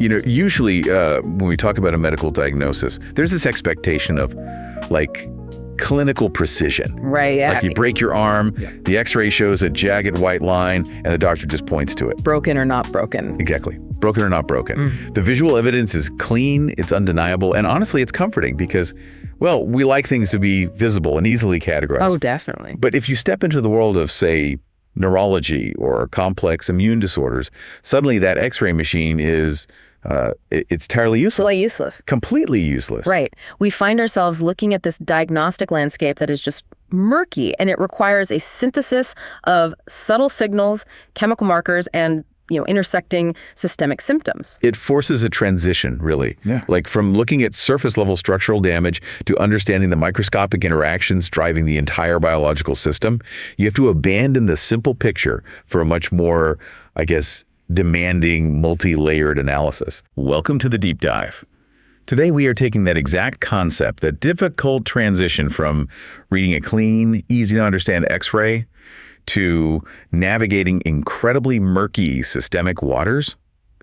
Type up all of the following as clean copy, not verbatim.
Usually when we talk about a medical diagnosis, there's this expectation of like clinical precision. Right, yeah. Like you break your arm, the x-ray shows a jagged white line, and the doctor just points to it. Broken or not broken. Exactly. Broken or not broken. The visual evidence is clean, it's undeniable, and honestly, it's comforting because, well, we like things to be visible and easily categorized. Oh, definitely. But if you step into the world of, say, neurology or complex immune disorders, suddenly that x-ray machine is it's entirely useless. Totally useless. Completely useless. Right. We find ourselves looking at this diagnostic landscape that is just murky, and it requires a synthesis of subtle signals, chemical markers, and intersecting systemic symptoms. It forces a transition, really. Yeah. Like from looking at surface level structural damage to understanding the microscopic interactions driving the entire biological system. You have to abandon the simple picture for a much more, I guess, demanding, multi-layered analysis. Welcome to the deep dive. Today we are taking that exact concept, that difficult transition from reading a clean, easy to understand x-ray to navigating incredibly murky systemic waters,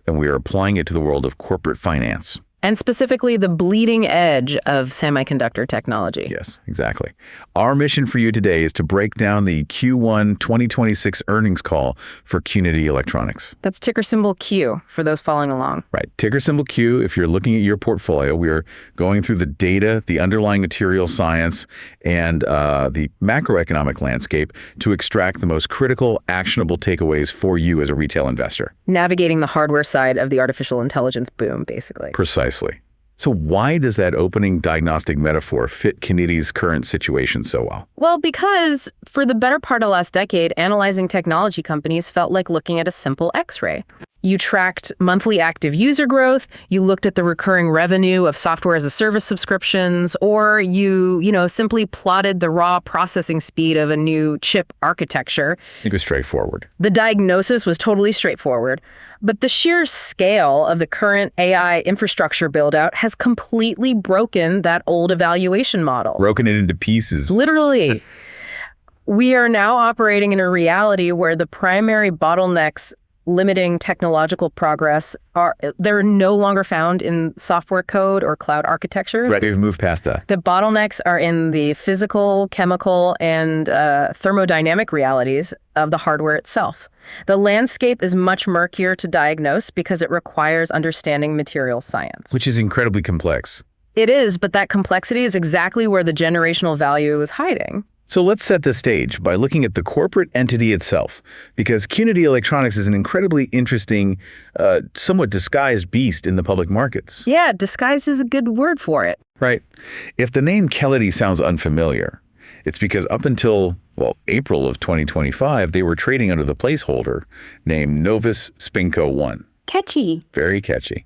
and we are applying it to the world of corporate finance. And specifically the bleeding edge of semiconductor technology. Yes, exactly. Our mission for you today is to break down the Q1 2026 earnings call for Qnity Electronics. That's ticker symbol Q for those following along. Right. Ticker symbol Q. If you're looking at your portfolio, we are going through the data, the underlying material science, and the macroeconomic landscape to extract the most critical, actionable takeaways for you as a retail investor. Navigating the hardware side of the artificial intelligence boom, basically. Precisely. So why does that opening diagnostic metaphor fit Qnity's current situation so well? Well, because for the better part of the last decade, analyzing technology companies felt like looking at a simple X-ray. You tracked monthly active user growth, you looked at the recurring revenue of software as a service subscriptions, or you simply plotted the raw processing speed of a new chip architecture. It was straightforward. The diagnosis was totally straightforward, but the sheer scale of the current AI infrastructure build-out has completely broken that old evaluation model. Broken it into pieces. Literally. We are now operating in a reality where the primary bottlenecks limiting technological progress they're no longer found in software code or cloud architecture. Right, we've moved past that. The bottlenecks are in the physical, chemical, and thermodynamic realities of the hardware itself. The landscape is much murkier to diagnose because it requires understanding material science. Which is incredibly complex. It is, but that complexity is exactly where the generational value is hiding. So let's set the stage by looking at the corporate entity itself, because Qnity Electronics is an incredibly interesting, somewhat disguised beast in the public markets. Yeah, disguised is a good word for it. Right. If the name Qnity sounds unfamiliar, it's because up until, April of 2025, they were trading under the placeholder named Novus Spinco 1. Catchy. Very catchy.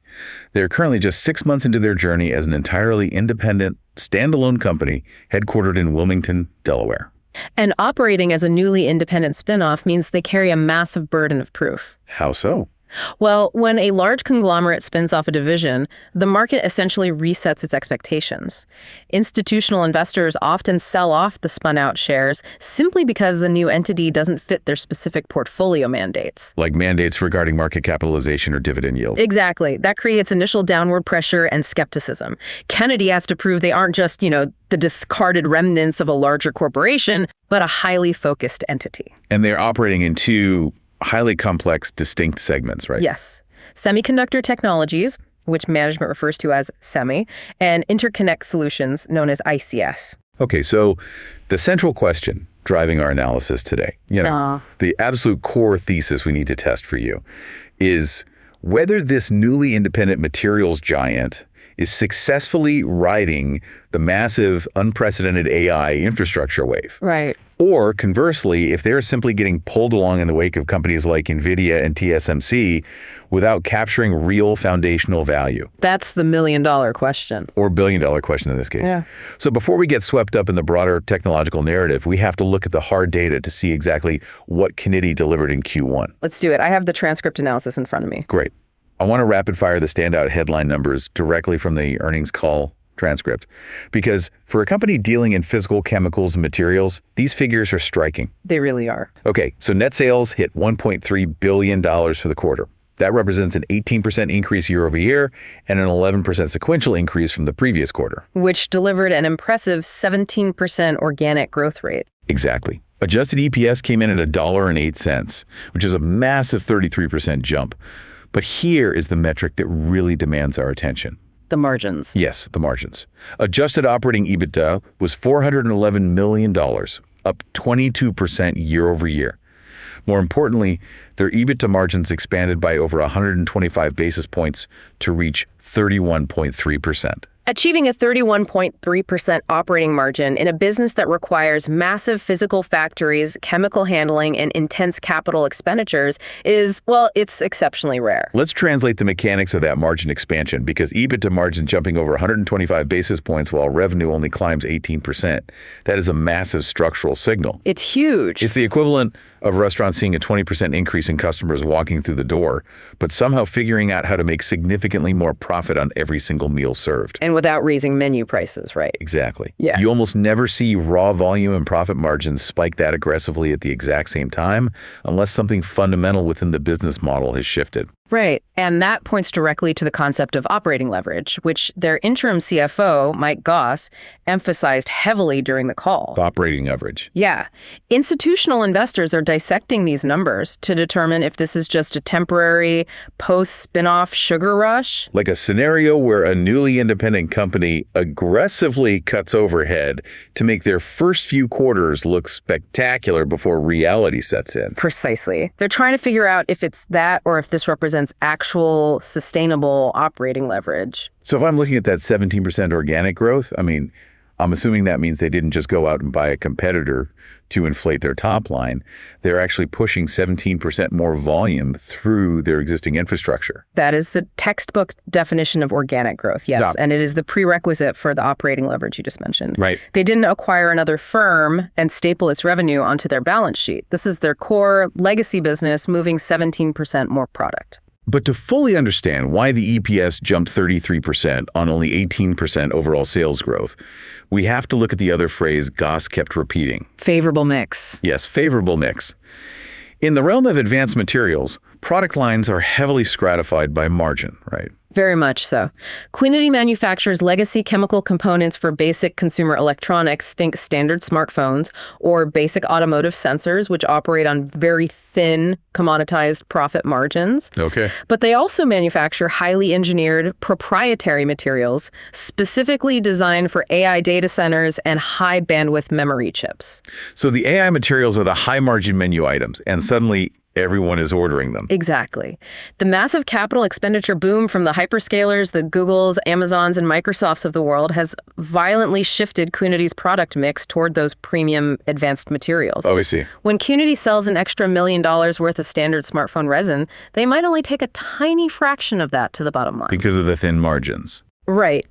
They're currently just 6 months into their journey as an entirely independent, standalone company headquartered in Wilmington, Delaware. And operating as a newly independent spinoff means they carry a massive burden of proof. How so? Well, when a large conglomerate spins off a division, the market essentially resets its expectations. Institutional investors often sell off the spun-out shares simply because the new entity doesn't fit their specific portfolio mandates. Like mandates regarding market capitalization or dividend yield. Exactly. That creates initial downward pressure and skepticism. Qnity has to prove they aren't just, the discarded remnants of a larger corporation, but a highly focused entity. And they're operating in two highly complex, distinct segments, right? Yes. Semiconductor technologies, which management refers to as semi, and interconnect solutions, known as ICS. Okay, so the central question driving our analysis today, the absolute core thesis we need to test for you is whether this newly independent materials giant is successfully riding the massive, unprecedented AI infrastructure wave. Right. Or conversely, if they're simply getting pulled along in the wake of companies like Nvidia and TSMC without capturing real foundational value. That's the million-dollar question. Or billion-dollar question in this case. Yeah. So before we get swept up in the broader technological narrative, we have to look at the hard data to see exactly what Qnity delivered in Q1. Let's do it. I have the transcript analysis in front of me. Great. I want to rapid fire the standout headline numbers directly from the earnings call transcript, because for a company dealing in physical chemicals and materials, these figures are striking. They really are. Okay, so net sales hit $1.3 billion for the quarter. That represents an 18% increase year over year and an 11% sequential increase from the previous quarter. Which delivered an impressive 17% organic growth rate. Exactly. Adjusted EPS came in at $1.08, which is a massive 33% jump. But here is the metric that really demands our attention. The margins. Yes, the margins. Adjusted operating EBITDA was $411 million, up 22% year over year. More importantly, their EBITDA margins expanded by over 125 basis points to reach 31.3%. Achieving a 31.3% operating margin in a business that requires massive physical factories, chemical handling, and intense capital expenditures is, well, it's exceptionally rare. Let's translate the mechanics of that margin expansion, because EBITDA margin jumping over 125 basis points while revenue only climbs 18%. That is a massive structural signal. It's huge. It's the equivalent of restaurants seeing a 20% increase in customers walking through the door, but somehow figuring out how to make significantly more profit on every single meal served. And without raising menu prices, right? Exactly. Yeah. You almost never see raw volume and profit margins spike that aggressively at the exact same time, unless something fundamental within the business model has shifted. Right. And that points directly to the concept of operating leverage, which their interim CFO, Mike Goss, emphasized heavily during the call. Operating leverage. Yeah. Institutional investors are dissecting these numbers to determine if this is just a temporary post-spinoff sugar rush. Like a scenario where a newly independent company aggressively cuts overhead to make their first few quarters look spectacular before reality sets in. Precisely. They're trying to figure out if it's that or if this represents actual sustainable operating leverage. So if I'm looking at that 17% organic growth, I'm assuming that means they didn't just go out and buy a competitor to inflate their top line. They're actually pushing 17% more volume through their existing infrastructure. That is the textbook definition of organic growth, yes. Yeah. And it is the prerequisite for the operating leverage you just mentioned. Right. They didn't acquire another firm and staple its revenue onto their balance sheet. This is their core legacy business moving 17% more product. But to fully understand why the EPS jumped 33% on only 18% overall sales growth, we have to look at the other phrase Goss kept repeating. Favorable mix. Yes, favorable mix. In the realm of advanced materials, product lines are heavily stratified by margin, right? Very much so. Qnity manufactures legacy chemical components for basic consumer electronics, think standard smartphones, or basic automotive sensors, which operate on very thin, commoditized profit margins. Okay. But they also manufacture highly engineered proprietary materials, specifically designed for AI data centers and high bandwidth memory chips. So the AI materials are the high margin menu items, and suddenly everyone is ordering them. Exactly. The massive capital expenditure boom from the hyperscalers, the Googles, Amazons, and Microsofts of the world has violently shifted Qnity's product mix toward those premium advanced materials. Oh, I see. When Qnity sells an extra $1 million worth of standard smartphone resin, they might only take a tiny fraction of that to the bottom line. Because of the thin margins. Right.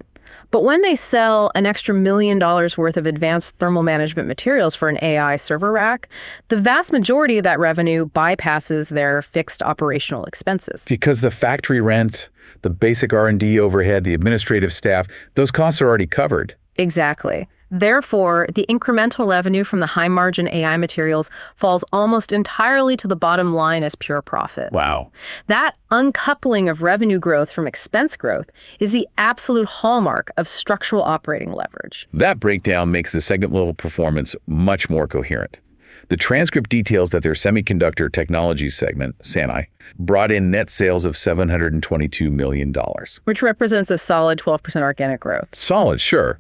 But when they sell an extra $1 million worth of advanced thermal management materials for an AI server rack, the vast majority of that revenue bypasses their fixed operational expenses. Because the factory rent, the basic R&D overhead, the administrative staff, those costs are already covered. Exactly. Therefore, the incremental revenue from the high-margin AI materials falls almost entirely to the bottom line as pure profit. Wow. That uncoupling of revenue growth from expense growth is the absolute hallmark of structural operating leverage. That breakdown makes the segment-level performance much more coherent. The transcript details that their semiconductor technologies segment, SANI, brought in net sales of $722 million. Which represents a solid 12% organic growth. Solid, sure.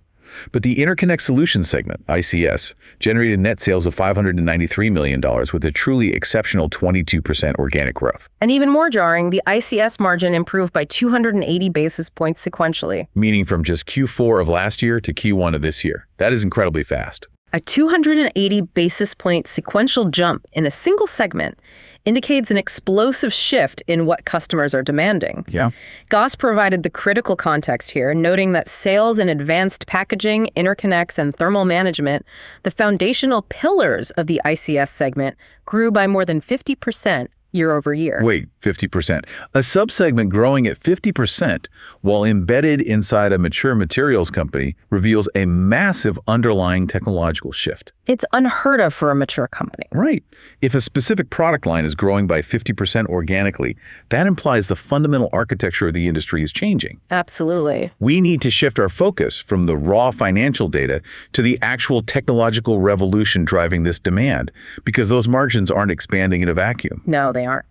But the Interconnect Solutions segment, ICS, generated net sales of $593 million with a truly exceptional 22% organic growth. And even more jarring, the ICS margin improved by 280 basis points sequentially. Meaning from just Q4 of last year to Q1 of this year. That is incredibly fast. A 280 basis point sequential jump in a single segment indicates an explosive shift in what customers are demanding. Yeah. Goss provided the critical context here, noting that sales in advanced packaging, interconnects, and thermal management, the foundational pillars of the ICS segment, grew by more than 50% year over year. Wait, 50%. A subsegment growing at 50% while embedded inside a mature materials company reveals a massive underlying technological shift. It's unheard of for a mature company. Right. If a specific product line is growing by 50% organically, that implies the fundamental architecture of the industry is changing. Absolutely. We need to shift our focus from the raw financial data to the actual technological revolution driving this demand, because those margins aren't expanding in a vacuum. No, they aren't.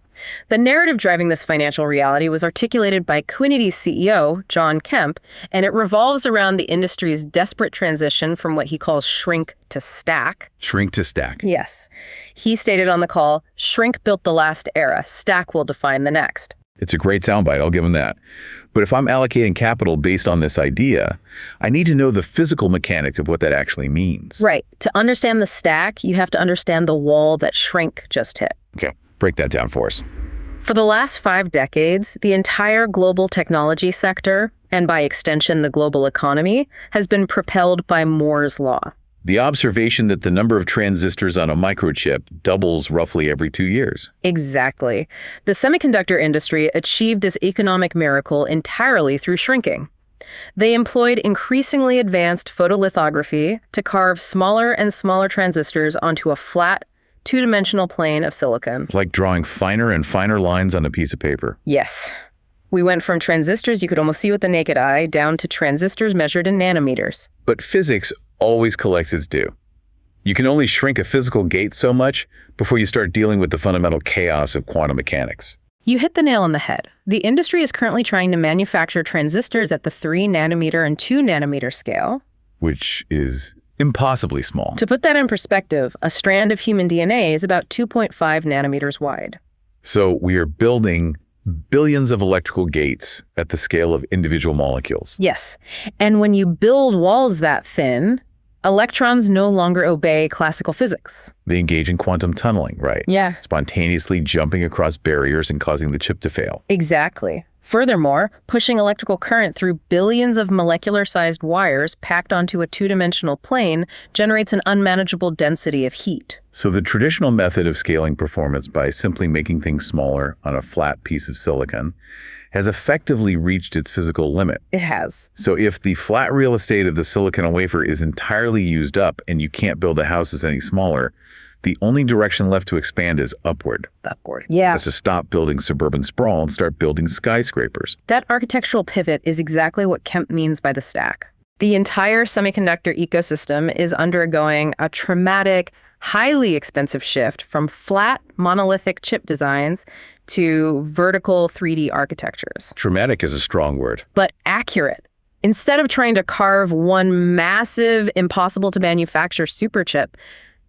The narrative driving this financial reality was articulated by Qnity's CEO, John Kemp, and it revolves around the industry's desperate transition from what he calls shrink to stack. Shrink to stack. Yes. He stated on the call, "Shrink built the last era. Stack will define the next." It's a great soundbite, I'll give him that. But if I'm allocating capital based on this idea, I need to know the physical mechanics of what that actually means. Right. To understand the stack, you have to understand the wall that shrink just hit. Okay, break that down for us. For the last 5 decades, the entire global technology sector, and by extension the global economy, has been propelled by Moore's law. The observation that the number of transistors on a microchip doubles roughly every 2 years. Exactly. The semiconductor industry achieved this economic miracle entirely through shrinking. They employed increasingly advanced photolithography to carve smaller and smaller transistors onto a flat, two-dimensional plane of silicon. Like drawing finer and finer lines on a piece of paper. Yes. We went from transistors you could almost see with the naked eye down to transistors measured in nanometers. But physics always collects its due. You can only shrink a physical gate so much before you start dealing with the fundamental chaos of quantum mechanics. You hit the nail on the head. The industry is currently trying to manufacture transistors at the 3 nanometer and 2 nanometer scale. Which is impossibly small. To put that in perspective, a strand of human DNA is about 2.5 nanometers wide. So we are building billions of electrical gates at the scale of individual molecules. Yes. And when you build walls that thin, electrons no longer obey classical physics. They engage in quantum tunneling, right? Yeah. Spontaneously jumping across barriers and causing the chip to fail. Exactly. Furthermore, pushing electrical current through billions of molecular-sized wires packed onto a two-dimensional plane generates an unmanageable density of heat. So the traditional method of scaling performance by simply making things smaller on a flat piece of silicon has effectively reached its physical limit. It has. So if the flat real estate of the silicon wafer is entirely used up and you can't build the houses any smaller, the only direction left to expand is upward. Upward. Yeah. So to stop building suburban sprawl and start building skyscrapers. That architectural pivot is exactly what Kemp means by the stack. The entire semiconductor ecosystem is undergoing a traumatic, highly expensive shift from flat, monolithic chip designs to vertical 3D architectures. Traumatic is a strong word. But accurate. Instead of trying to carve one massive, impossible-to-manufacture superchip,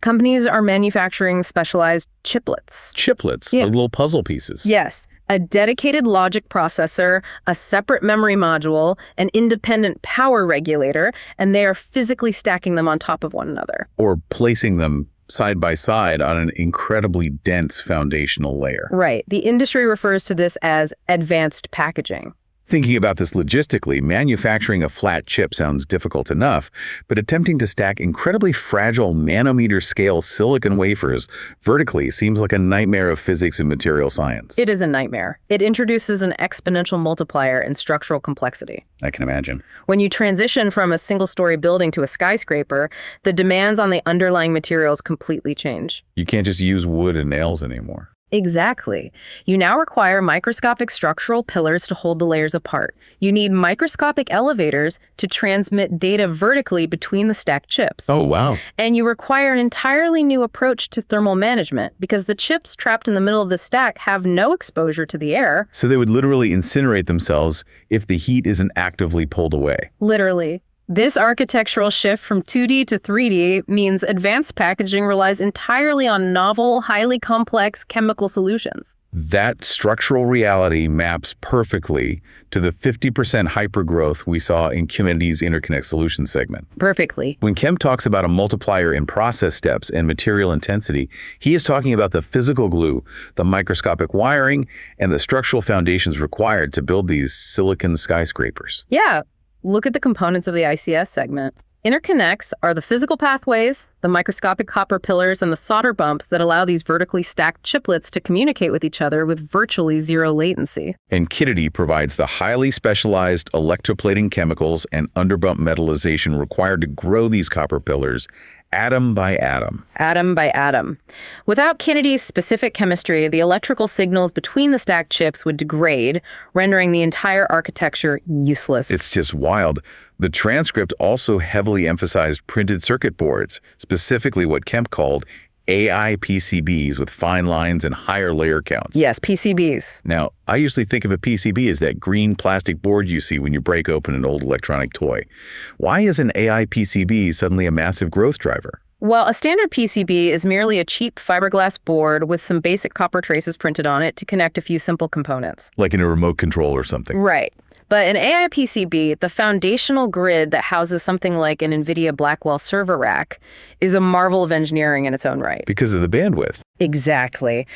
companies are manufacturing specialized chiplets. Chiplets, Yeah. like little puzzle pieces. Yes, a dedicated logic processor, a separate memory module, an independent power regulator, and they are physically stacking them on top of one another. Or placing them side by side on an incredibly dense foundational layer. Right. The industry refers to this as advanced packaging. Thinking about this logistically, manufacturing a flat chip sounds difficult enough, but attempting to stack incredibly fragile nanometer-scale silicon wafers vertically seems like a nightmare of physics and material science. It is a nightmare. It introduces an exponential multiplier in structural complexity. I can imagine. When you transition from a single-story building to a skyscraper, the demands on the underlying materials completely change. You can't just use wood and nails anymore. Exactly. You now require microscopic structural pillars to hold the layers apart. You need microscopic elevators to transmit data vertically between the stacked chips. Oh, wow. And you require an entirely new approach to thermal management because the chips trapped in the middle of the stack have no exposure to the air. So they would literally incinerate themselves if the heat isn't actively pulled away. Literally. This architectural shift from 2D to 3D means advanced packaging relies entirely on novel, highly complex chemical solutions. That structural reality maps perfectly to the 50% hypergrowth we saw in Qnity's interconnect solutions segment. Perfectly. When Kemp talks about a multiplier in process steps and material intensity, he is talking about the physical glue, the microscopic wiring, and the structural foundations required to build these silicon skyscrapers. Yeah. Look at the components of the ICS segment. Interconnects are the physical pathways, the microscopic copper pillars, and the solder bumps that allow these vertically stacked chiplets to communicate with each other with virtually zero latency. And Qnity provides the highly specialized electroplating chemicals and underbump metallization required to grow these copper pillars atom by atom. Atom by atom. Without Qnity's specific chemistry, the electrical signals between the stacked chips would degrade, rendering the entire architecture useless. It's just wild. The transcript also heavily emphasized printed circuit boards, specifically what Kemp called AI PCBs with fine lines and higher layer counts. Yes, PCBs. Now, I usually think of a PCB as that green plastic board you see when you break open an old electronic toy. Why is an AI PCB suddenly a massive growth driver? Well, a standard PCB is merely a cheap fiberglass board with some basic copper traces printed on it to connect a few simple components. Like in a remote control or something. Right. But an AI PCB, the foundational grid that houses something like an Nvidia Blackwell server rack, is a marvel of engineering in its own right. Because of the bandwidth. Exactly.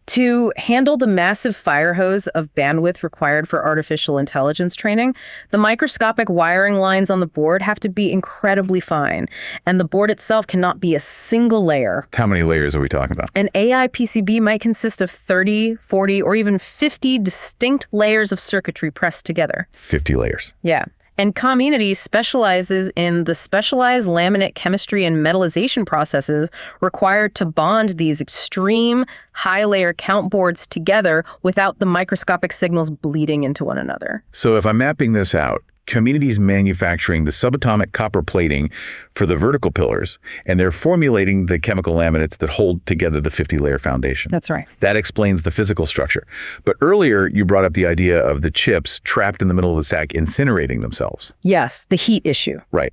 To handle the massive fire hose of bandwidth required for artificial intelligence training, the microscopic wiring lines on the board have to be incredibly fine, and the board itself cannot be a single layer. How many layers are we talking about? An AI PCB might consist of 30, 40, or even 50 distinct layers of circuitry pressed together. 50 layers. Yeah. And Qnity specializes in the specialized laminate chemistry and metallization processes required to bond these extreme high-layer count boards together without the microscopic signals bleeding into one another. So if I'm mapping this out, Qnity's manufacturing the subatomic copper plating for the vertical pillars, and they're formulating the chemical laminates that hold together the 50-layer foundation. That's right. That explains the physical structure. But earlier, you brought up the idea of the chips trapped in the middle of the stack incinerating themselves. Yes, the heat issue. Right.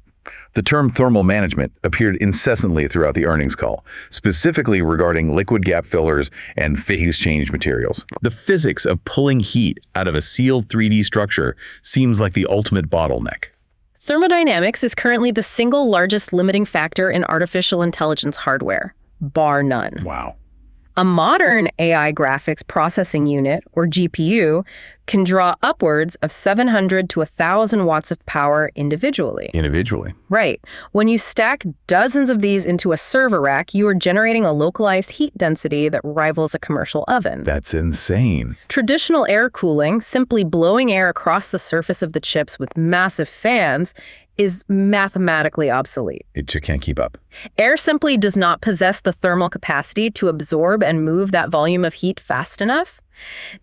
The term thermal management appeared incessantly throughout the earnings call, specifically regarding liquid gap fillers and phase change materials. The physics of pulling heat out of a sealed 3D structure seems like the ultimate bottleneck. Thermodynamics is currently the single largest limiting factor in artificial intelligence hardware, bar none. Wow. A modern AI graphics processing unit, or GPU, can draw upwards of 700 to 1,000 watts of power individually. Individually. Right. When you stack dozens of these into a server rack, you are generating a localized heat density that rivals a commercial oven. That's insane. Traditional air cooling, simply blowing air across the surface of the chips with massive fans, is mathematically obsolete. It just can't keep up. Air simply does not possess the thermal capacity to absorb and move that volume of heat fast enough.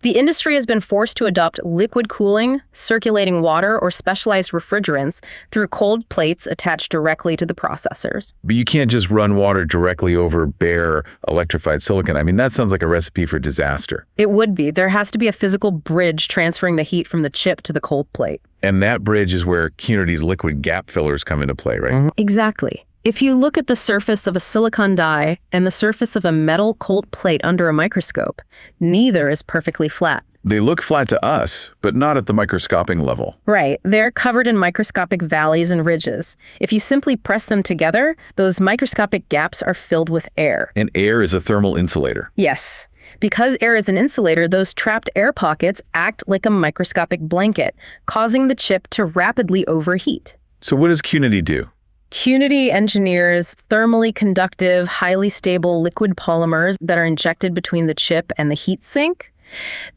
The industry has been forced to adopt liquid cooling, circulating water, or specialized refrigerants through cold plates attached directly to the processors. But you can't just run water directly over bare electrified silicon. I mean, that sounds like a recipe for disaster. It would be. There has to be a physical bridge transferring the heat from the chip to the cold plate. And that bridge is where Qnity's liquid gap fillers come into play, right? Exactly. If you look at the surface of a silicon die and the surface of a metal cold plate under a microscope, neither is perfectly flat. They look flat to us, but not at the microscopic level. Right. They're covered in microscopic valleys and ridges. If you simply press them together, those microscopic gaps are filled with air. And air is a thermal insulator. Yes. Because air is an insulator, those trapped air pockets act like a microscopic blanket, causing the chip to rapidly overheat. So what does Qnity do? Qnity engineers thermally conductive, highly stable liquid polymers that are injected between the chip and the heat sink.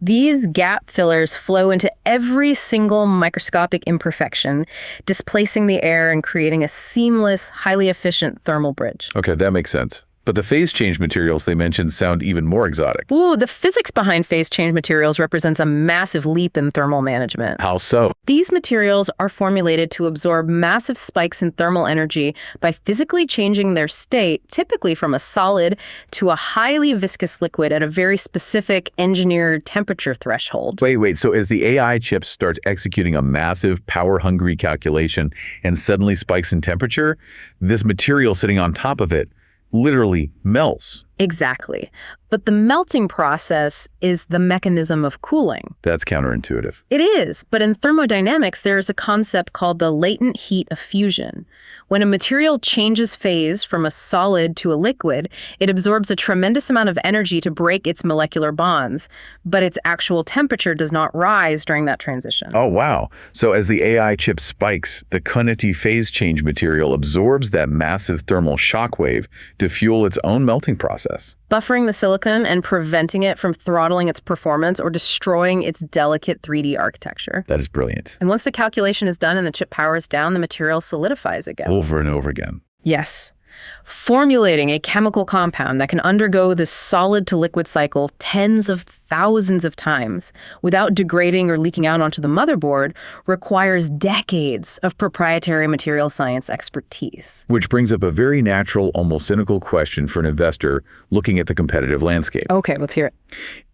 These gap fillers flow into every single microscopic imperfection, displacing the air and creating a seamless, highly efficient thermal bridge. Okay, that makes sense. But the phase change materials they mentioned sound even more exotic. Ooh, the physics behind phase change materials represents a massive leap in thermal management. How so? These materials are formulated to absorb massive spikes in thermal energy by physically changing their state, typically from a solid to a highly viscous liquid at a very specific engineered temperature threshold. Wait. So as the AI chip starts executing a massive power-hungry calculation and suddenly spikes in temperature, this material sitting on top of it literally melts. Exactly. But the melting process is the mechanism of cooling. That's counterintuitive. It is, but in thermodynamics, there is a concept called the latent heat of fusion. When a material changes phase from a solid to a liquid, it absorbs a tremendous amount of energy to break its molecular bonds, but its actual temperature does not rise during that transition. Oh, wow. So as the AI chip spikes, the Qnity phase change material absorbs that massive thermal shock wave to fuel its own melting process, buffering the silicon and preventing it from throttling its performance or destroying its delicate 3D architecture. That is brilliant. And once the calculation is done and the chip powers down, the material solidifies again. Over and over again. Yes. Formulating a chemical compound that can undergo this solid to liquid cycle tens of thousands of times without degrading or leaking out onto the motherboard requires decades of proprietary material science expertise. Which brings up a very natural, almost cynical question for an investor looking at the competitive landscape. Okay, let's hear it.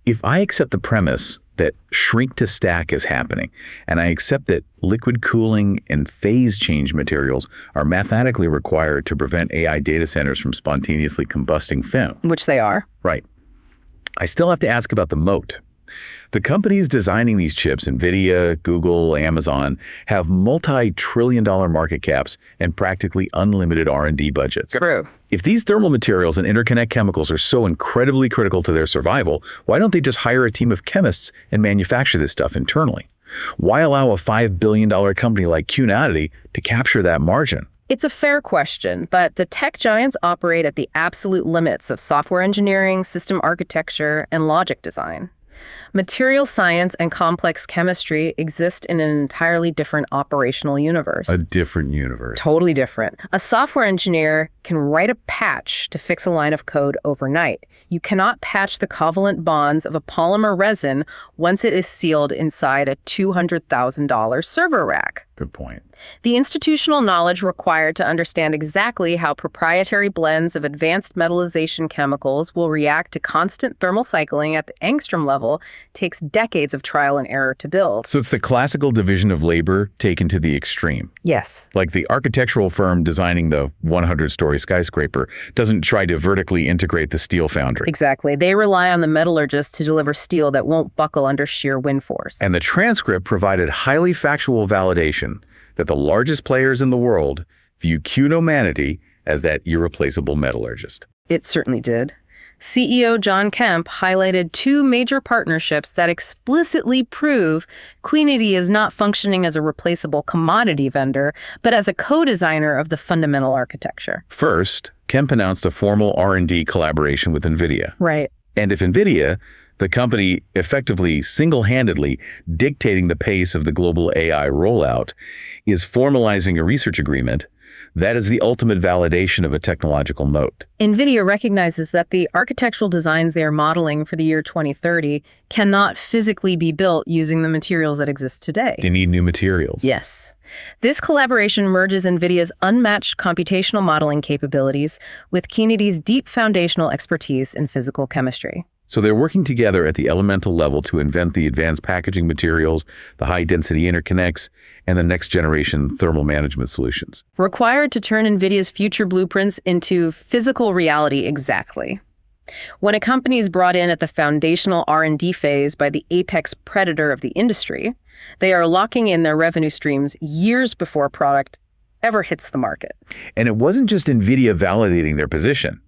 If I accept the premise that shrink to stack is happening, and I accept that liquid cooling and phase change materials are mathematically required to prevent AI data centers from spontaneously combusting film. Which they are. Right. I still have to ask about the moat. The companies designing these chips, Nvidia, Google, Amazon, have multi-trillion-dollar market caps and practically unlimited R&D budgets. True. If these thermal materials and interconnect chemicals are so incredibly critical to their survival, why don't they just hire a team of chemists and manufacture this stuff internally? Why allow a $5 billion company like Qnity to capture that margin? It's a fair question, but the tech giants operate at the absolute limits of software engineering, system architecture, and logic design. Material science and complex chemistry exist in an entirely different operational universe. A different universe. Totally different. A software engineer can write a patch to fix a line of code overnight. You cannot patch the covalent bonds of a polymer resin once it is sealed inside a $200,000 server rack. Good point. The institutional knowledge required to understand exactly how proprietary blends of advanced metallization chemicals will react to constant thermal cycling at the angstrom level takes decades of trial and error to build. So it's the classical division of labor taken to the extreme. Yes. Like the architectural firm designing the 100-story skyscraper doesn't try to vertically integrate the steel foundry. Exactly. They rely on the metallurgist to deliver steel that won't buckle under sheer wind force. And the transcript provided highly factual validation that the largest players in the world view Qnity as that irreplaceable metallurgist. It certainly did. CEO John Kemp highlighted two major partnerships that explicitly prove Qnity is not functioning as a replaceable commodity vendor, but as a co-designer of the fundamental architecture. First, Kemp announced a formal R&D collaboration with Nvidia. Right. And if Nvidia, the company effectively single-handedly dictating the pace of the global AI rollout, is formalizing a research agreement, that is the ultimate validation of a technological moat. Nvidia recognizes that the architectural designs they are modeling for the year 2030 cannot physically be built using the materials that exist today. They need new materials. Yes. This collaboration merges Nvidia's unmatched computational modeling capabilities with Qnity's deep foundational expertise in physical chemistry. So they're working together at the elemental level to invent the advanced packaging materials, the high-density interconnects, and the next-generation thermal management solutions. Required to turn Nvidia's future blueprints into physical reality exactly. When a company is brought in at the foundational R&D phase by the apex predator of the industry, they are locking in their revenue streams years before a product ever hits the market. And it wasn't just Nvidia validating their position.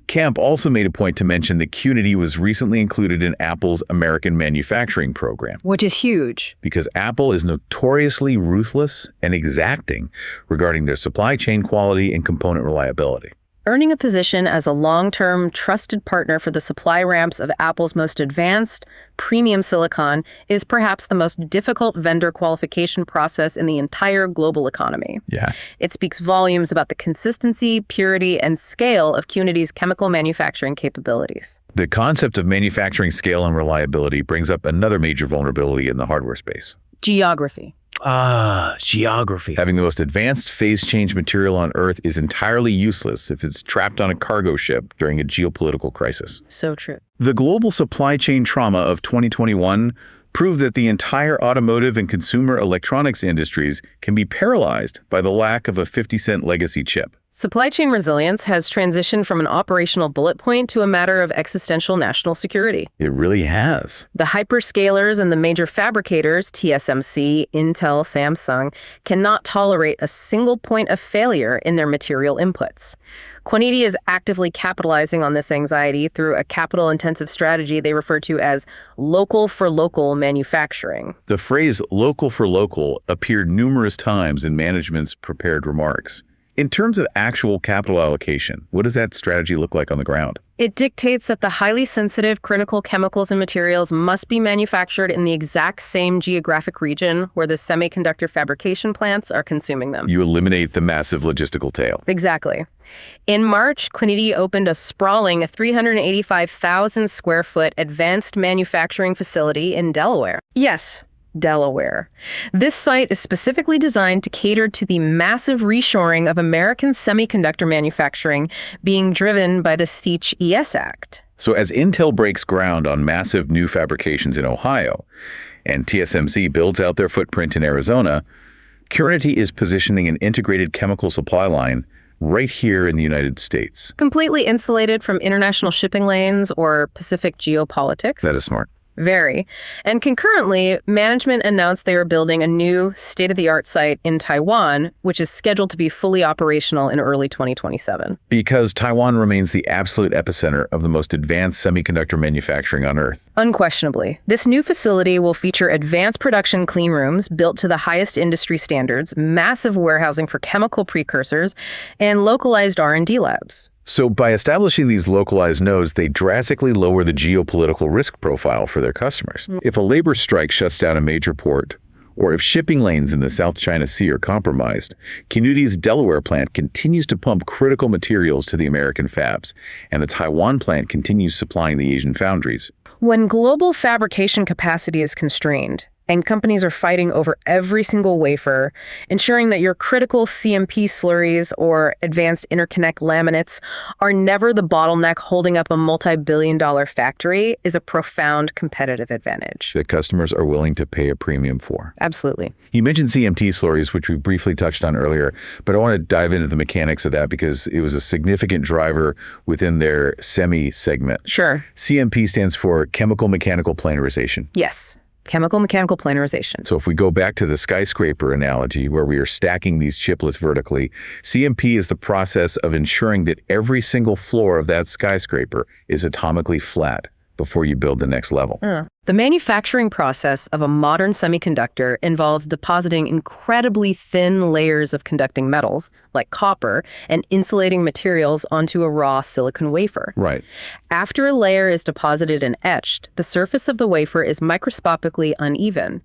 Kemp also made a point to mention that Qnity was recently included in Apple's American manufacturing program. Which is huge. Because Apple is notoriously ruthless and exacting regarding their supply chain quality and component reliability. Earning a position as a long-term trusted partner for the supply ramps of Apple's most advanced, premium silicon is perhaps the most difficult vendor qualification process in the entire global economy. Yeah. It speaks volumes about the consistency, purity, and scale of Qnity's chemical manufacturing capabilities. The concept of manufacturing scale and reliability brings up another major vulnerability in the hardware space. Geography. Geography. Having the most advanced phase change material on Earth is entirely useless if it's trapped on a cargo ship during a geopolitical crisis. So true. The global supply chain trauma of 2021 proved that the entire automotive and consumer electronics industries can be paralyzed by the lack of a 50-cent legacy chip. Supply chain resilience has transitioned from an operational bullet point to a matter of existential national security. It really has. The hyperscalers and the major fabricators, TSMC, Intel, Samsung, cannot tolerate a single point of failure in their material inputs. Qnity is actively capitalizing on this anxiety through a capital-intensive strategy they refer to as local for local manufacturing. The phrase local for local appeared numerous times in management's prepared remarks. In terms of actual capital allocation, what does that strategy look like on the ground? It dictates that the highly sensitive critical chemicals and materials must be manufactured in the exact same geographic region where the semiconductor fabrication plants are consuming them. You eliminate the massive logistical tail. Exactly. In March, Qnity opened a sprawling 385,000 square foot advanced manufacturing facility in Delaware. Yes, Delaware. This site is specifically designed to cater to the massive reshoring of American semiconductor manufacturing being driven by the SEACH-ES Act. So as Intel breaks ground on massive new fabrications in Ohio, and TSMC builds out their footprint in Arizona, Qnity is positioning an integrated chemical supply line right here in the United States. Completely insulated from international shipping lanes or Pacific geopolitics. That is smart. Very. And concurrently, management announced they are building a new state-of-the-art site in Taiwan, which is scheduled to be fully operational in early 2027. Because Taiwan remains the absolute epicenter of the most advanced semiconductor manufacturing on Earth. Unquestionably. This new facility will feature advanced production clean rooms built to the highest industry standards, massive warehousing for chemical precursors, and localized R&D labs. So by establishing these localized nodes, they drastically lower the geopolitical risk profile for their customers. If a labor strike shuts down a major port, or if shipping lanes in the South China Sea are compromised, Qnity's Delaware plant continues to pump critical materials to the American fabs, and the Taiwan plant continues supplying the Asian foundries. When global fabrication capacity is constrained, and companies are fighting over every single wafer, ensuring that your critical CMP slurries or advanced interconnect laminates are never the bottleneck holding up a multi-billion-dollar factory is a profound competitive advantage. That customers are willing to pay a premium for. Absolutely. You mentioned CMT slurries, which we briefly touched on earlier, but I want to dive into the mechanics of that because it was a significant driver within their semi segment. Sure. CMP stands for chemical mechanical planarization. Yes. Chemical mechanical planarization. So if we go back to the skyscraper analogy where we are stacking these chiplets vertically, CMP is the process of ensuring that every single floor of that skyscraper is atomically flat before you build the next level. The manufacturing process of a modern semiconductor involves depositing incredibly thin layers of conducting metals, like copper, and insulating materials onto a raw silicon wafer. Right. After a layer is deposited and etched, the surface of the wafer is microscopically uneven.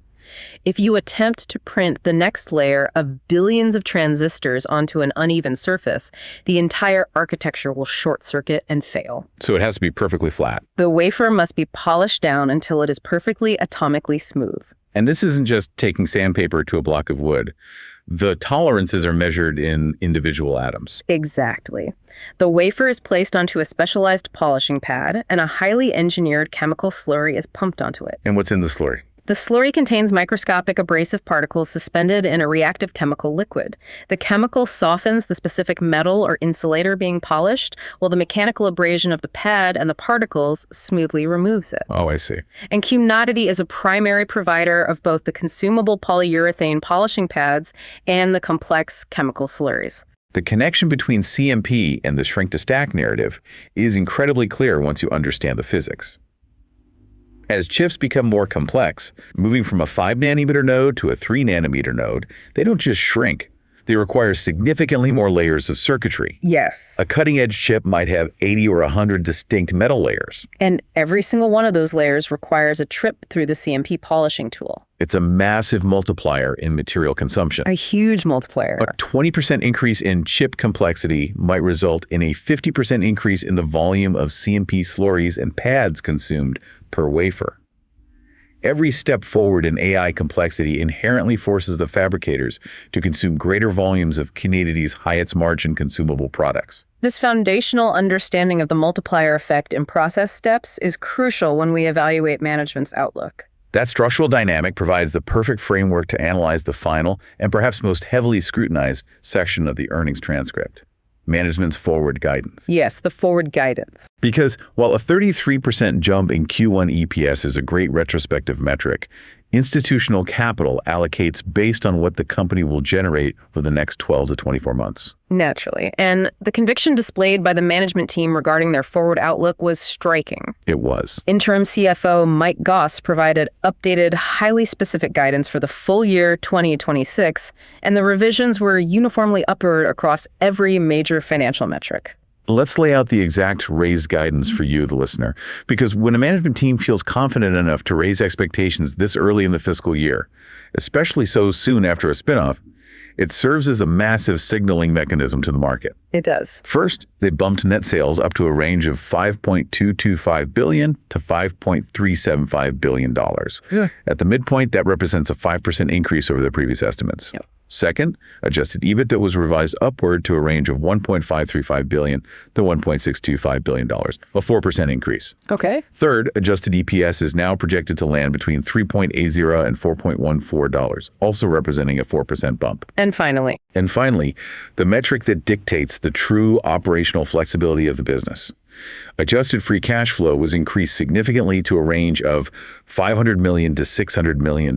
If you attempt to print the next layer of billions of transistors onto an uneven surface, the entire architecture will short-circuit and fail. So it has to be perfectly flat. The wafer must be polished down until it is perfectly atomically smooth. And this isn't just taking sandpaper to a block of wood. The tolerances are measured in individual atoms. Exactly. The wafer is placed onto a specialized polishing pad, and a highly engineered chemical slurry is pumped onto it. And what's in the slurry? The slurry contains microscopic abrasive particles suspended in a reactive chemical liquid. The chemical softens the specific metal or insulator being polished, while the mechanical abrasion of the pad and the particles smoothly removes it. Oh, I see. And Qnity is a primary provider of both the consumable polyurethane polishing pads and the complex chemical slurries. The connection between CMP and the shrink-to-stack narrative is incredibly clear once you understand the physics. As chips become more complex, moving from a 5-nanometer node to a 3-nanometer node, they don't just shrink. They require significantly more layers of circuitry. Yes. A cutting-edge chip might have 80 or 100 distinct metal layers. And every single one of those layers requires a trip through the CMP polishing tool. It's a massive multiplier in material consumption. A huge multiplier. A 20% increase in chip complexity might result in a 50% increase in the volume of CMP slurries and pads consumed per wafer. Every step forward in AI complexity inherently forces the fabricators to consume greater volumes of Qnity's highest margin consumable products. This foundational understanding of the multiplier effect in process steps is crucial when we evaluate management's outlook. That structural dynamic provides the perfect framework to analyze the final and perhaps most heavily scrutinized section of the earnings transcript. management's forward guidance. Yes, the forward guidance. Because while a 33% jump in Q1 EPS is a great retrospective metric, institutional capital allocates based on what the company will generate for the next 12 to 24 months. Naturally. And the conviction displayed by the management team regarding their forward outlook was striking. It was. Interim CFO Mike Goss provided updated, highly specific guidance for the full year 2026, and the revisions were uniformly upward across every major financial metric. Let's lay out the exact raised guidance for you, the listener, because when a management team feels confident enough to raise expectations this early in the fiscal year, especially so soon after a spinoff, it serves as a massive signaling mechanism to the market. It does. First, they bumped net sales up to a range of $5.225 billion to $5.375 billion. Yeah. At the midpoint, that represents a 5% increase over the previous estimates. Yep. Second, adjusted EBITDA was revised upward to a range of $1.535 billion to $1.625 billion, a 4% increase. Okay. Third, adjusted EPS is now projected to land between $3.80 and $4.14, also representing a 4% bump. And finally, the metric that dictates the true operational flexibility of the business. Adjusted free cash flow was increased significantly to a range of $500 million to $600 million.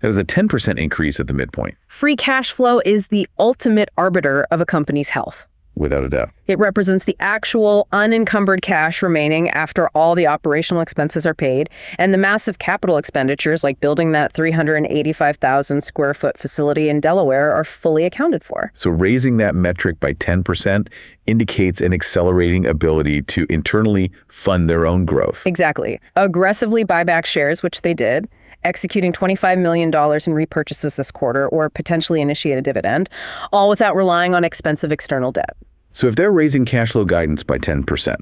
That is a 10% increase at the midpoint. free cash flow is the ultimate arbiter of a company's health. Without a doubt. It represents the actual unencumbered cash remaining after all the operational expenses are paid, and the massive capital expenditures like building that 385,000 square foot facility in Delaware are fully accounted for. So raising that metric by 10% indicates an accelerating ability to internally fund their own growth. Exactly. Aggressively buy back shares, which they did, executing $25 million in repurchases this quarter or potentially initiate a dividend, all without relying on expensive external debt. So if they're raising cash flow guidance by 10%,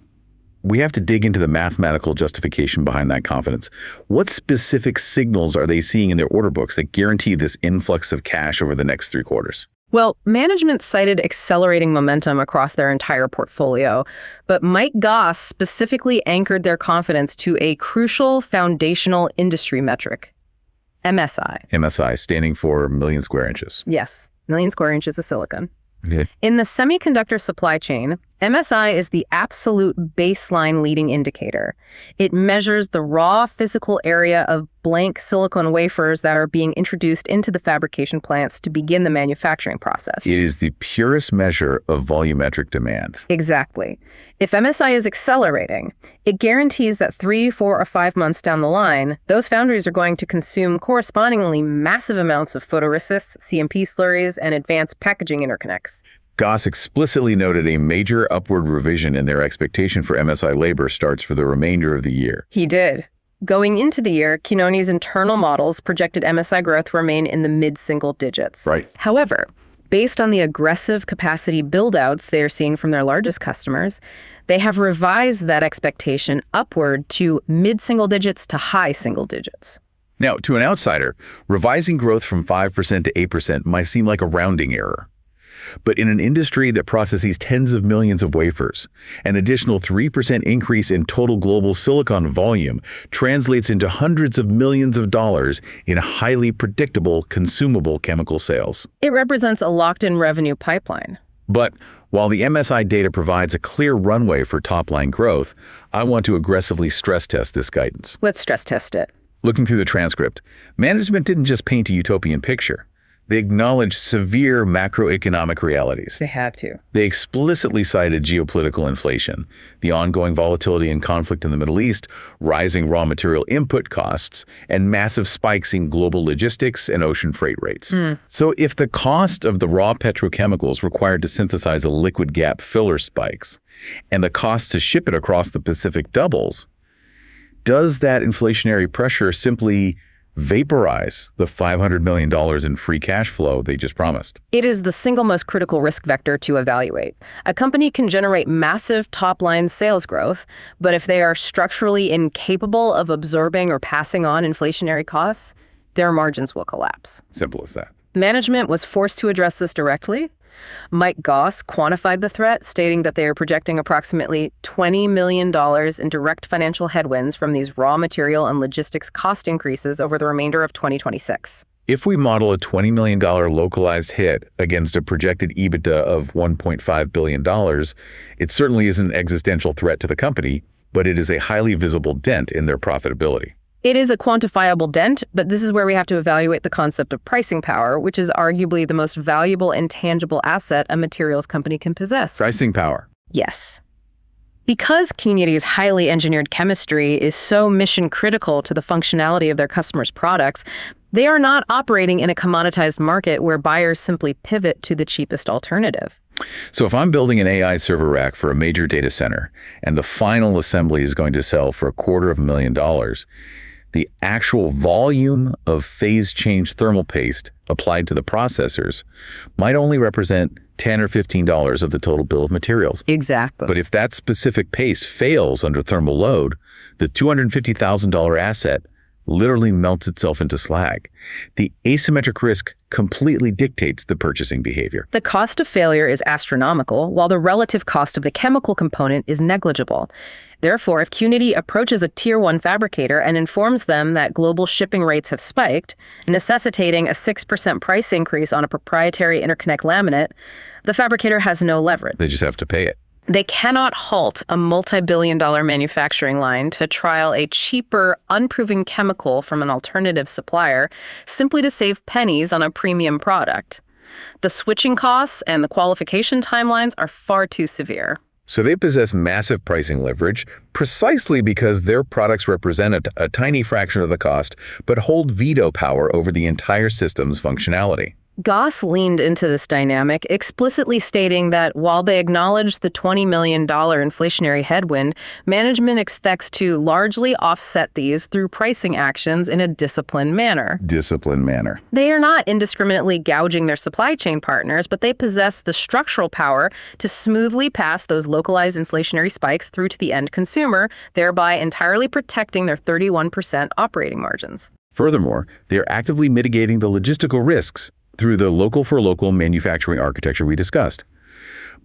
we have to dig into the mathematical justification behind that confidence. What specific signals are they seeing in their order books that guarantee this influx of cash over the next 3 quarters? Well, management cited accelerating momentum across their entire portfolio, but Mike Goss specifically anchored their confidence to a crucial foundational industry metric, MSI. MSI, standing for million square inches. Yes, million square inches of silicon. Okay. In the semiconductor supply chain, MSI is the absolute baseline leading indicator. It measures the raw physical area of blank silicon wafers that are being introduced into the fabrication plants to begin the manufacturing process. It is the purest measure of volumetric demand. Exactly. If MSI is accelerating, it guarantees that 3, 4, or 5 months down the line, those foundries are going to consume correspondingly massive amounts of photoresists, CMP slurries, and advanced packaging interconnects. Goss explicitly noted a major upward revision in their expectation for MSI labor starts for the remainder of the year. He did. Going into the year, Qnity's internal models projected MSI growth to remain in the mid-single digits. Right. However, based on the aggressive capacity build-outs they are seeing from their largest customers, they have revised that expectation upward to mid-single digits to high single digits. Now, to an outsider, revising growth from 5% to 8% might seem like a rounding error. But in an industry that processes tens of millions of wafers, an additional 3% increase in total global silicon volume translates into hundreds of millions of dollars in highly predictable, consumable chemical sales. It represents a locked-in revenue pipeline. But while the MSI data provides a clear runway for top-line growth, I want to aggressively stress test this guidance. Let's stress test it. Looking through the transcript, management didn't just paint a utopian picture. They acknowledged severe macroeconomic realities. They had to. They explicitly cited geopolitical inflation, the ongoing volatility and conflict in the Middle East, rising raw material input costs, and massive spikes in global logistics and ocean freight rates. So if the cost of the raw petrochemicals required to synthesize a liquid gap filler spikes, and the cost to ship it across the Pacific doubles, does that inflationary pressure simply vaporize the $500 million in free cash flow they just promised? It is the single most critical risk vector to evaluate. A company can generate massive top-line sales growth, but if they are structurally incapable of absorbing or passing on inflationary costs, their margins will collapse. Simple as that. Management was forced to address this directly. Mike Goss quantified the threat, stating that they are projecting approximately $20 million in direct financial headwinds from these raw material and logistics cost increases over the remainder of 2026. If we model a $20 million localized hit against a projected EBITDA of $1.5 billion, it certainly isn't an existential threat to the company, but it is a highly visible dent in their profitability. It is a quantifiable dent, but this is where we have to evaluate the concept of pricing power, which is arguably the most valuable and tangible asset a materials company can possess. Pricing power. Yes. Because Qnity's highly engineered chemistry is so mission critical to the functionality of their customers' products, they are not operating in a commoditized market where buyers simply pivot to the cheapest alternative. So if I'm building an AI server rack for a major data center and the final assembly is going to sell for $250,000, the actual volume of phase change thermal paste applied to the processors might only represent $10 or $15 of the total bill of materials. Exactly. But if that specific paste fails under thermal load, the $250,000 asset literally melts itself into slag. The asymmetric risk completely dictates the purchasing behavior. The cost of failure is astronomical, while the relative cost of the chemical component is negligible. Therefore, if Qnity approaches a Tier 1 fabricator and informs them that global shipping rates have spiked, necessitating a 6% price increase on a proprietary interconnect laminate, the fabricator has no leverage. They just have to pay it. They cannot halt a multi-billion-dollar manufacturing line to trial a cheaper, unproven chemical from an alternative supplier simply to save pennies on a premium product. The switching costs and the qualification timelines are far too severe. So they possess massive pricing leverage precisely because their products represent a tiny fraction of the cost, but hold veto power over the entire system's functionality. Goss leaned into this dynamic, explicitly stating that while they acknowledge the $20 million inflationary headwind, management expects to largely offset these through pricing actions in a disciplined manner. Disciplined manner. They are not indiscriminately gouging their supply chain partners, but they possess the structural power to smoothly pass those localized inflationary spikes through to the end consumer, thereby entirely protecting their 31% operating margins. Furthermore, they are actively mitigating the logistical risks through the local-for-local manufacturing architecture we discussed.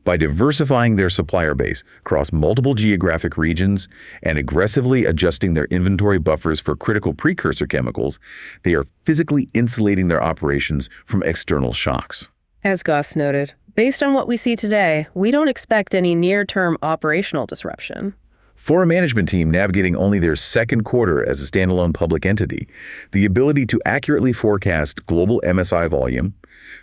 By diversifying their supplier base across multiple geographic regions and aggressively adjusting their inventory buffers for critical precursor chemicals, they are physically insulating their operations from external shocks. As Goss noted, based on what we see today, we don't expect any near-term operational disruption. For a management team navigating only their second quarter as a standalone public entity, the ability to accurately forecast global MSI volume,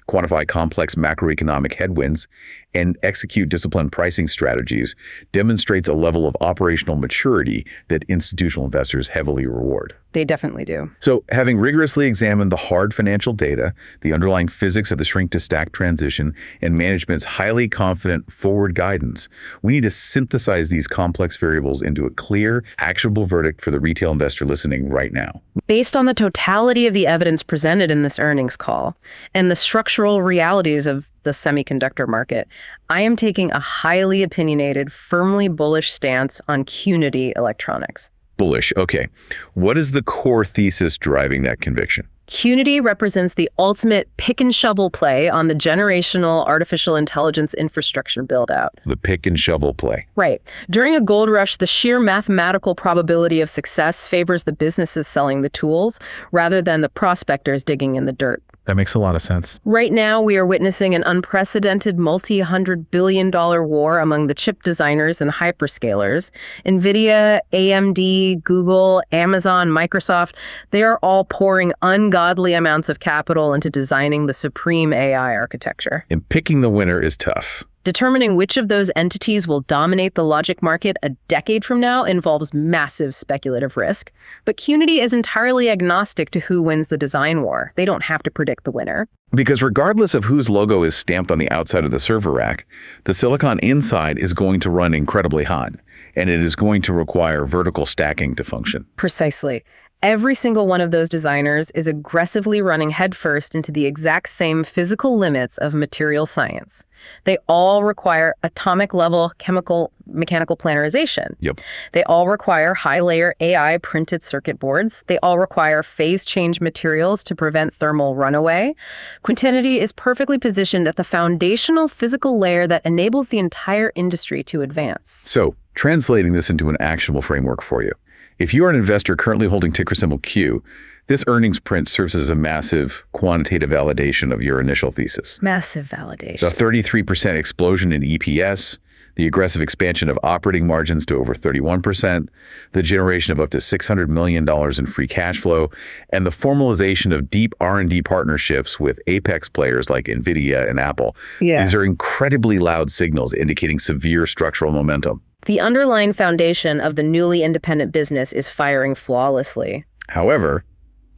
quantify complex macroeconomic headwinds, and execute disciplined pricing strategies demonstrates a level of operational maturity that institutional investors heavily reward. They definitely do. So, having rigorously examined the hard financial data, the underlying physics of the shrink-to-stack transition, and management's highly confident forward guidance, we need to synthesize these complex variables into a clear, actionable verdict for the retail investor listening right now. Based on the totality of the evidence presented in this earnings call and the structural realities of the semiconductor market, I am taking a highly opinionated, firmly bullish stance on Qnity Electronics. Bullish. Okay. What is the core thesis driving that conviction? Qnity represents the ultimate pick and shovel play on the generational artificial intelligence infrastructure build-out. The pick and shovel play. Right. During a gold rush, the sheer mathematical probability of success favors the businesses selling the tools rather than the prospectors digging in the dirt. That makes a lot of sense. Right now, we are witnessing an unprecedented multi-hundred-billion-dollar war among the chip designers and hyperscalers. Nvidia, AMD, Google, Amazon, Microsoft, they are all pouring ungodly amounts of capital into designing the supreme AI architecture. And picking the winner is tough. Determining which of those entities will dominate the logic market a decade from now involves massive speculative risk. But Qnity is entirely agnostic to who wins the design war. They don't have to predict the winner. Because regardless of whose logo is stamped on the outside of the server rack, the silicon inside is going to run incredibly hot, and it is going to require vertical stacking to function. Precisely. Every single one of those designers is aggressively running headfirst into the exact same physical limits of material science. They all require atomic-level mechanical planarization. Yep. They all require high-layer AI printed circuit boards. They all require phase-change materials to prevent thermal runaway. Qnity is perfectly positioned at the foundational physical layer that enables the entire industry to advance. So, translating this into an actionable framework for you, If you are an investor currently holding ticker symbol Q, this earnings print serves as a massive quantitative validation of your initial thesis. Massive validation. The 33% explosion in EPS, the aggressive expansion of operating margins to over 31%, the generation of up to $600 million in free cash flow, and the formalization of deep R&D partnerships with apex players like Nvidia and Apple. Yeah. These are incredibly loud signals indicating severe structural momentum. The underlying foundation of the newly independent business is firing flawlessly. However,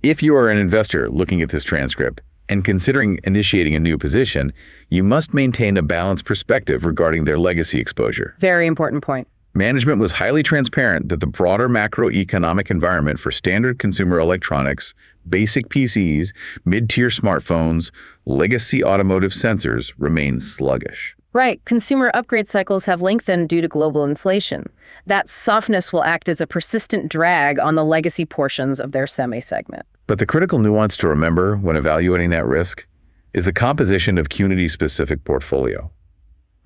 if you are an investor looking at this transcript and considering initiating a new position, you must maintain a balanced perspective regarding their legacy exposure. Very important point. Management was highly transparent that the broader macroeconomic environment for standard consumer electronics, basic PCs, mid-tier smartphones, legacy automotive sensors remains sluggish. Right. Consumer upgrade cycles have lengthened due to global inflation. That softness will act as a persistent drag on the legacy portions of their semi segment. But the critical nuance to remember when evaluating that risk is the composition of Qnity's specific portfolio.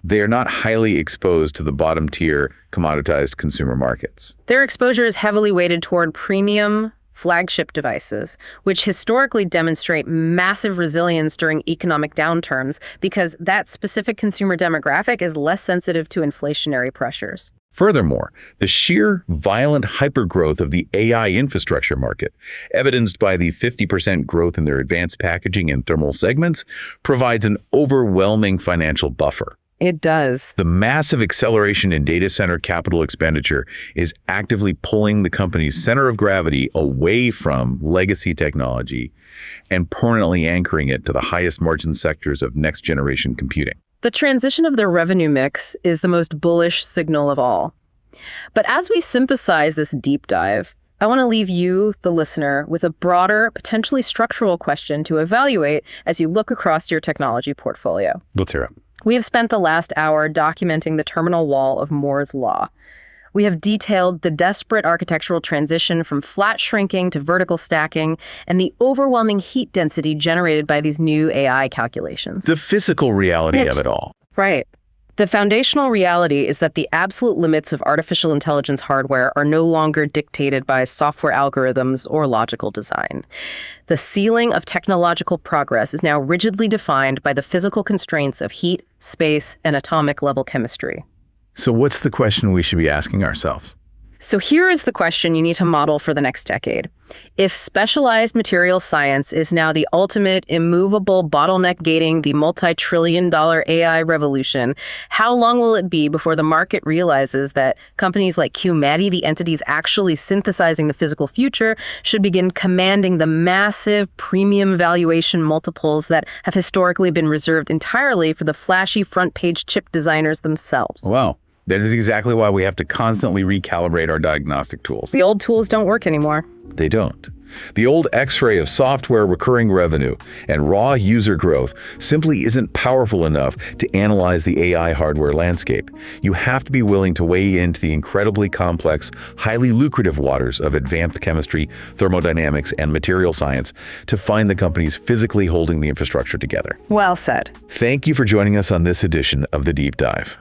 They are not highly exposed to the bottom-tier commoditized consumer markets. Their exposure is heavily weighted toward premium flagship devices, which historically demonstrate massive resilience during economic downturns because that specific consumer demographic is less sensitive to inflationary pressures. Furthermore, the sheer violent hypergrowth of the AI infrastructure market, evidenced by the 50% growth in their advanced packaging and thermal segments, provides an overwhelming financial buffer. It does. The massive acceleration in data center capital expenditure is actively pulling the company's center of gravity away from legacy technology and permanently anchoring it to the highest margin sectors of next-generation computing. The transition of their revenue mix is the most bullish signal of all. But as we synthesize this deep dive, I want to leave you, the listener, with a broader, potentially structural question to evaluate as you look across your technology portfolio. Let's hear it. We have spent the last hour documenting the terminal wall of Moore's Law. We have detailed the desperate architectural transition from flat shrinking to vertical stacking and the overwhelming heat density generated by these new AI calculations. The physical reality of it all. Right. The foundational reality is that the absolute limits of artificial intelligence hardware are no longer dictated by software algorithms or logical design. The ceiling of technological progress is now rigidly defined by the physical constraints of heat, space, and atomic level chemistry. So what's the question we should be asking ourselves? So here is the question you need to model for the next decade. If specialized materials science is now the ultimate immovable bottleneck gating the multi-trillion-dollar AI revolution, how long will it be before the market realizes that companies like Qnity, the entities actually synthesizing the physical future, should begin commanding the massive premium valuation multiples that have historically been reserved entirely for the flashy front-page chip designers themselves? Wow. That is exactly why we have to constantly recalibrate our diagnostic tools. The old tools don't work anymore. They don't. The old X-ray of software recurring revenue and raw user growth simply isn't powerful enough to analyze the AI hardware landscape. You have to be willing to wade into the incredibly complex, highly lucrative waters of advanced chemistry, thermodynamics, and material science to find the companies physically holding the infrastructure together. Well said. Thank you for joining us on this edition of The Deep Dive.